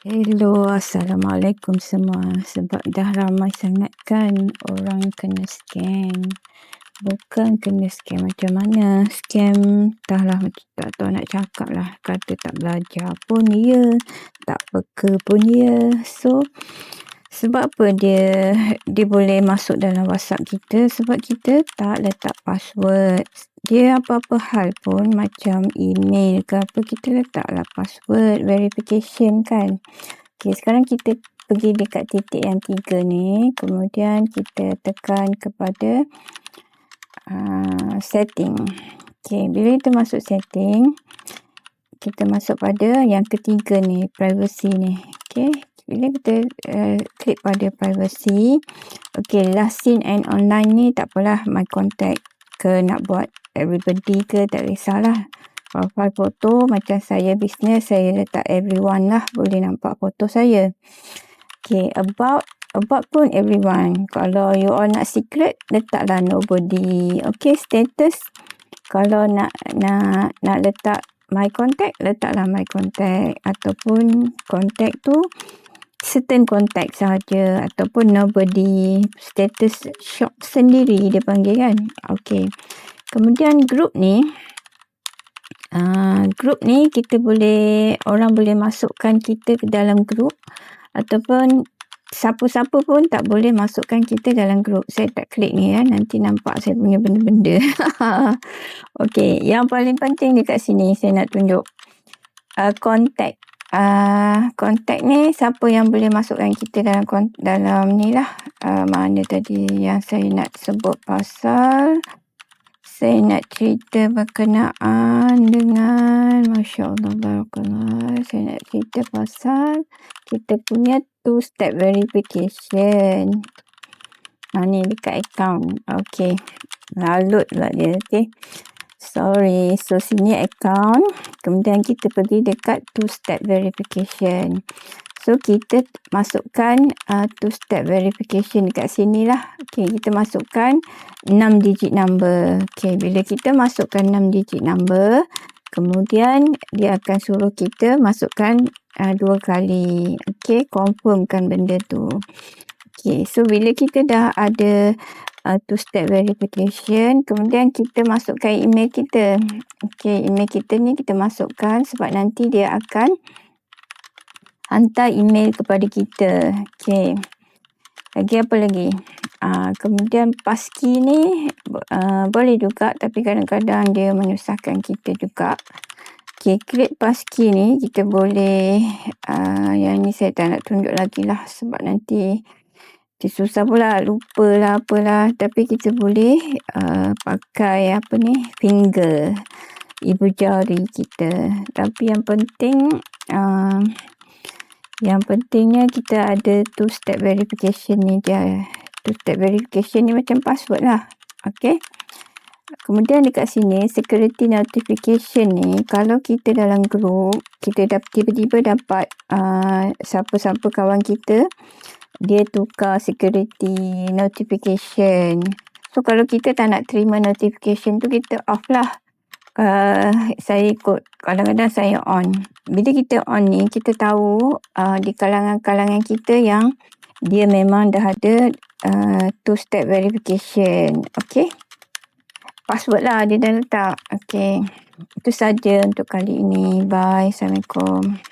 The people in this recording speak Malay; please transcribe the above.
Hello, Assalamualaikum semua. Sebab dah ramai sangat kan orang kena scam. Bukan kena scam macam mana. Scam entahlah, tak tahu nak cakap lah. Kata tak belajar pun ya. Tak peka pun ya. So, sebab apa dia boleh masuk dalam WhatsApp kita? Sebab kita tak letak password. Dia apa-apa hal pun macam email ke apa, kita letaklah password verification kan. Okay, sekarang kita pergi dekat titik yang 3 ni. Kemudian kita tekan kepada setting. Okay, bila kita masuk setting, kita masuk pada yang ketiga ni, privacy ni. Okay, bila kita klik pada privacy, okay, last seen and online ni tak apalah, my contact ke nak buat everybody ke tak kisahlah. Profile foto macam saya business, saya letak everyone lah, boleh nampak foto saya. Okay, about pun everyone. Kalau you all nak secret, letaklah nobody. Okay, status, kalau nak letak my contact, letaklah my contact. Ataupun contact tu certain contact sahaja, ataupun nobody. Status shop sendiri dia panggil kan. Okay, kemudian group ni, kita boleh, orang boleh masukkan kita ke dalam group, ataupun siapa-siapa pun tak boleh masukkan kita dalam group. Saya tak klik ni nanti nampak saya punya benda-benda. Okay, yang paling penting dekat sini saya nak tunjuk contact. Contact ni siapa yang boleh masukkan kita dalam ni lah. Mana tadi yang saya nak sebut pasal, saya nak cerita berkenaan dengan, Masya Allah, Barakallah. Saya nak cerita pasal kita punya two-step verification. Ni dekat account. Okay, lalut pula dia. Okay, sorry. So, sini account. Kemudian kita pergi dekat two-step verification. So, kita masukkan two-step verification dekat sini lah. Okay, kita masukkan 6 digit number. Okay, bila kita masukkan 6 digit number, kemudian dia akan suruh kita masukkan 2 kali. Okay, confirmkan benda tu. Okay, so bila kita dah ada two-step verification, kemudian kita masukkan email kita. Okay, email kita ni kita masukkan sebab nanti dia akan hantar email kepada kita. Okay, lagi apa lagi? Kemudian passkey ni boleh juga, tapi kadang-kadang dia menyusahkan kita juga. Okay, create passkey ni kita boleh, yang ni saya tak nak tunjuk lagi lah sebab nanti susah pula, lupa lah apalah. Tapi kita boleh pakai apa ni, finger, ibu jari kita. Tapi yang penting, yang pentingnya kita ada two-step verification ni dia. Two-step verification ni macam password lah. Okay, kemudian dekat sini security notification ni, kalau kita dalam group, kita tiba-tiba dapat siapa-siapa kawan kita, dia tukar security notification. So, kalau kita tak nak terima notification tu, kita off lah. Saya ikut, kadang-kadang saya on. Bila kita on ni, kita tahu di kalangan-kalangan kita yang dia memang dah ada two-step verification. Okay, password lah dia dah letak. Okay, itu saja untuk kali ini. Bye. Assalamualaikum.